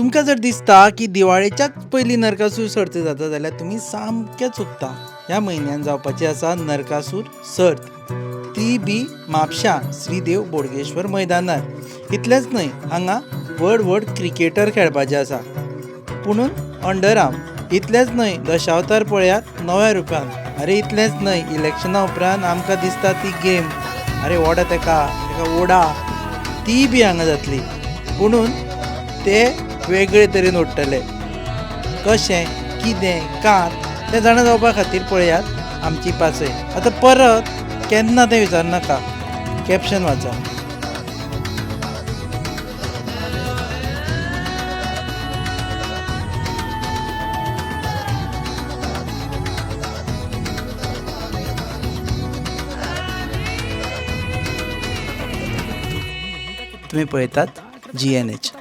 तुमकां जर दिसता की दिवाळेच्याच पयलीं नरकासूर सर्त जाता जाल्यार तुमी सामके चुकता. ह्या म्हयन्यान जावपाची आसा नरकासूर सर्त, ती बी म्हापशां श्रीदेव बोडगेश्वर मैदानार. इतलेंच न्हय, हांगा व्हड व्हड क्रिकेटर खेळपाचे आसा. पुणून अंडर आर्म. इतलेंच न्हय, दशावतार पळयात 9 रुपयान. अरे इतलेंच न्हय, इलेक्शना उपरांत आमकां दिसता ती गेम, अरे ओडा तेका ओडा, ती बी हांगा जातली. पुणून ते वेगळे तरेन ओडटले. कशें, कितें, कात तें जाणा जावपा खातीर पळयात आमची पासय. आतां परत केन्ना तें विचारनाका, कॅप्शन वाचा. तुम्ही पळयतात GNH.